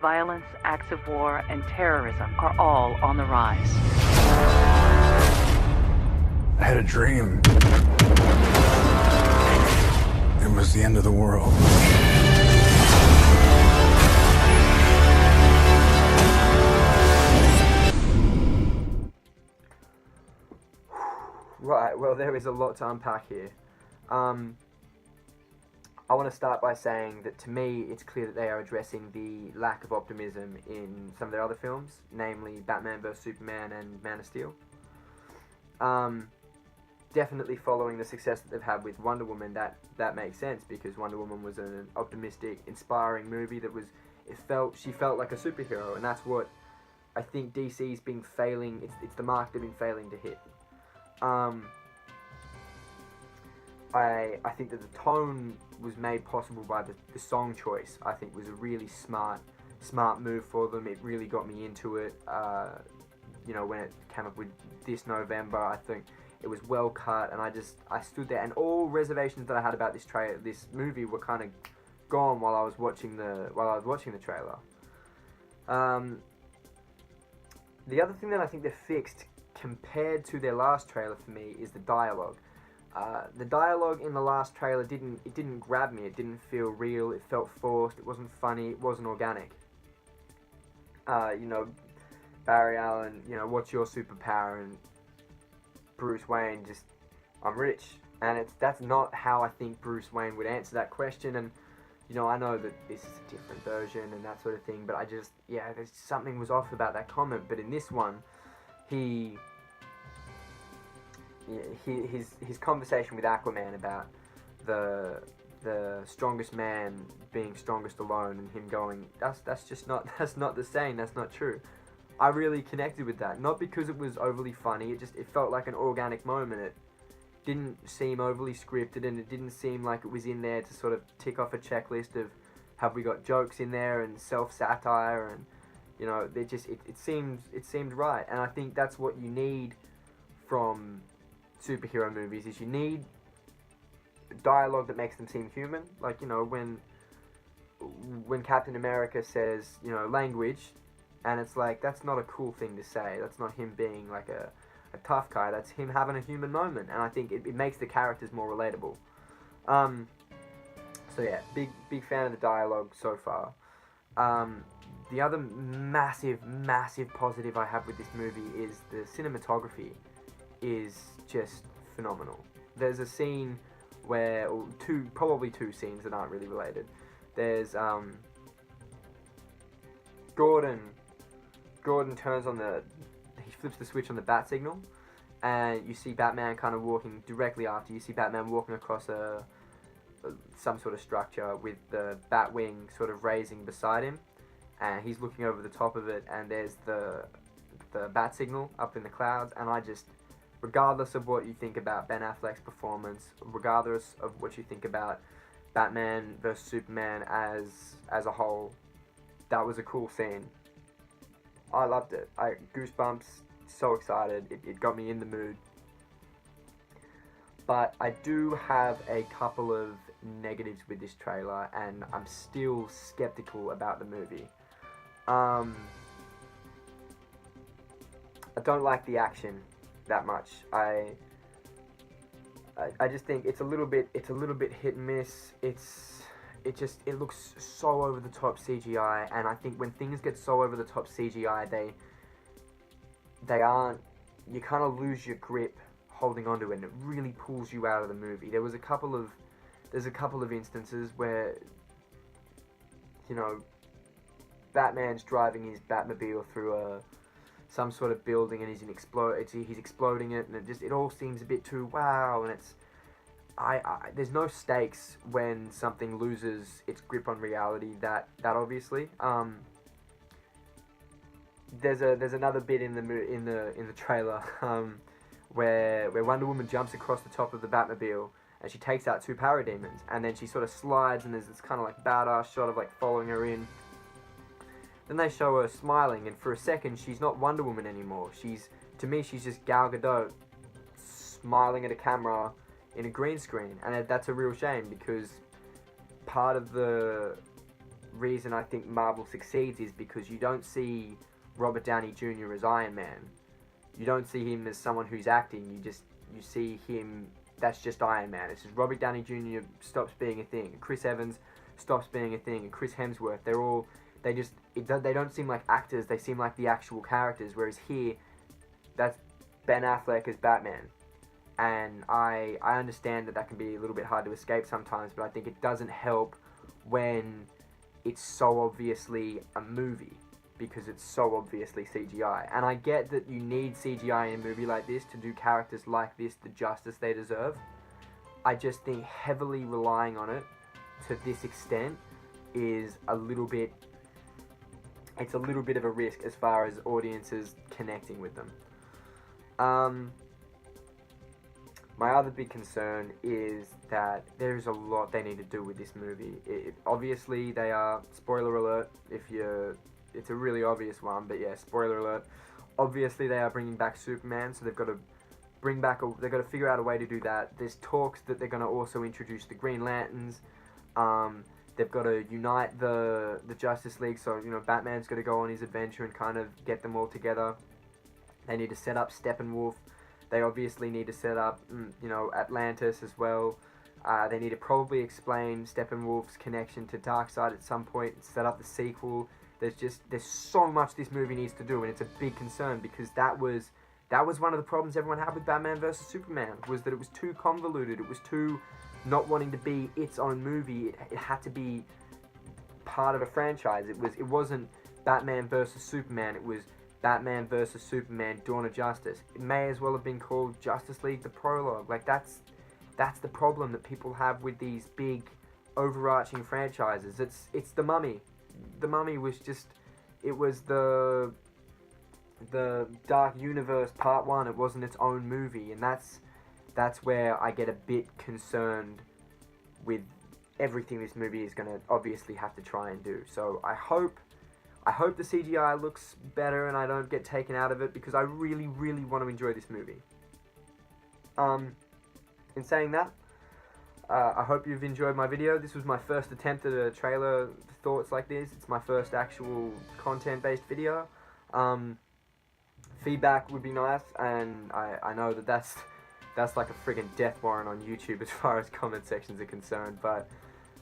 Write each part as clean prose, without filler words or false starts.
Violence, acts of war, and terrorism are all on the rise. I had a dream. It was the end of the world. Right, well, there is a lot to unpack here. I want to start by saying that to me, it's clear that they are addressing the lack of optimism in some of their other films, namely Batman vs Superman and Man of Steel. Definitely following the success that they've had with Wonder Woman, that makes sense, because Wonder Woman was an optimistic, inspiring movie that she felt like a superhero, and that's what I think DC's been failing. It's the mark they've been failing to hit. I think that the tone was made possible by the song choice. I think was a really smart move for them. It really got me into it. When it came up with This November, I think it was well cut, and I stood there, and all reservations that I had about this movie were kind of gone while I was watching the trailer. The other thing that I think they fixed compared to their last trailer for me is the dialogue. The dialogue in the last trailer didn't grab me. It didn't feel real. It felt forced. It wasn't funny. It wasn't organic. Barry Allen, what's your superpower? And Bruce Wayne, just, I'm rich. And that's not how I think Bruce Wayne would answer that question. And I know that this is a different version and that sort of thing, but there's something was off about that comment. But in this one, his conversation with Aquaman about the strongest man being strongest alone, and him going, that's not the saying, that's not true. I really connected with that, not because it was overly funny. It felt like an organic moment. It didn't seem overly scripted, and it didn't seem like it was in there to sort of tick off a checklist of, have we got jokes in there and self-satire, and it seemed right. And I think that's what you need from superhero movies, is you need dialogue that makes them seem human. Like, when Captain America says, language, and it's like, that's not a cool thing to say. That's not him being like a tough guy. That's him having a human moment, and I think it makes the characters more relatable. Big fan of the dialogue so far. The other massive positive I have with this movie is the cinematography is just phenomenal. There's a scene where, probably two scenes that aren't really related. There's Gordon turns on he flips the switch on the bat signal, and you see Batman kind of walking directly after. You see Batman walking across some sort of structure with the Batwing sort of raising beside him, and he's looking over the top of it, and there's the bat signal up in the clouds. And regardless of what you think about Ben Affleck's performance, regardless of what you think about Batman vs Superman as a whole, that was a cool scene. I loved it. Goosebumps, so excited. It got me in the mood. But I do have a couple of negatives with this trailer, and I'm still skeptical about the movie. I don't like the action that much. I just think it's a little bit hit and miss. It looks so over the top CGI, and I think when things get so over the top CGI, you kind of lose your grip holding onto it, and it really pulls you out of the movie. There's a couple of instances where Batman's driving his Batmobile through some sort of building, and he's exploding it, and it all seems a bit too wow, and there's no stakes when something loses its grip on reality that obviously. There's another bit in the trailer where Wonder Woman jumps across the top of the Batmobile, and she takes out two parademons, and then she sort of slides, and there's this kind of like badass shot of like following her in. Then they show her smiling, and for a second she's not Wonder Woman anymore. To me she's just Gal Gadot smiling at a camera in a green screen, and that's a real shame, because part of the reason I think Marvel succeeds is because you don't see Robert Downey Jr. as Iron Man. You don't see him as someone who's acting. You see him. That's just Iron Man. It's just Robert Downey Jr. stops being a thing. Chris Evans stops being a thing. And Chris Hemsworth. They don't seem like actors. They seem like the actual characters. Whereas here, that's Ben Affleck as Batman. And I understand that can be a little bit hard to escape sometimes, but I think it doesn't help when it's so obviously a movie, because it's so obviously CGI. And I get that you need CGI in a movie like this to do characters like this the justice they deserve. I just think heavily relying on it to this extent is a little bit of a risk as far as audiences connecting with them. My other big concern is that there's a lot they need to do with this movie. Obviously, they are, spoiler alert, it's a really obvious one, but yeah, spoiler alert. Obviously, they are bringing back Superman, so they've got to figure out a way to do that. There's talks that they're going to also introduce the Green Lanterns. They've got to unite the Justice League, so, Batman's got to go on his adventure and kind of get them all together. They need to set up Steppenwolf. They obviously need to set up, Atlantis as well. They need to probably explain Steppenwolf's connection to Darkseid at some point and set up the sequel. There's so much this movie needs to do, and it's a big concern because that was one of the problems everyone had with Batman vs Superman, was that it was too convoluted. It was too not wanting to be its own movie. It had to be part of a franchise. It wasn't Batman vs Superman. It was Batman vs Superman: Dawn of Justice. It may as well have been called Justice League: The Prologue. Like that's the problem that people have with these big overarching franchises. It's The Mummy. The Mummy was just, it was the Dark Universe Part 1. It wasn't its own movie, and that's where I get a bit concerned with everything this movie is going to obviously have to try and do. So I hope the CGI looks better and I don't get taken out of it, because I really, really want to enjoy this movie. In saying that, I hope you've enjoyed my video. This was my first attempt at a trailer thoughts like this. It's my first actual content-based video. Feedback would be nice, and I know that's like a friggin' death warrant on YouTube as far as comment sections are concerned, but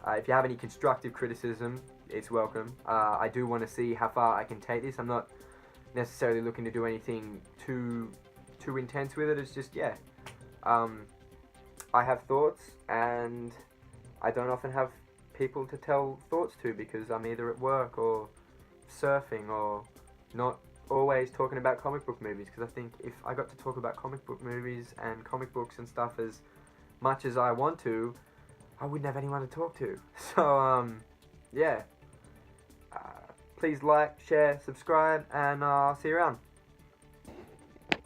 if you have any constructive criticism, it's welcome. I do want to see how far I can take this. I'm not necessarily looking to do anything too intense with it. It's just, yeah. I have thoughts, and I don't often have people to tell thoughts to because I'm either at work or surfing or not always talking about comic book movies, because I think if I got to talk about comic book movies and comic books and stuff as much as I want to, I wouldn't have anyone to talk to. So, yeah. Please like, share, subscribe, and I'll see you around.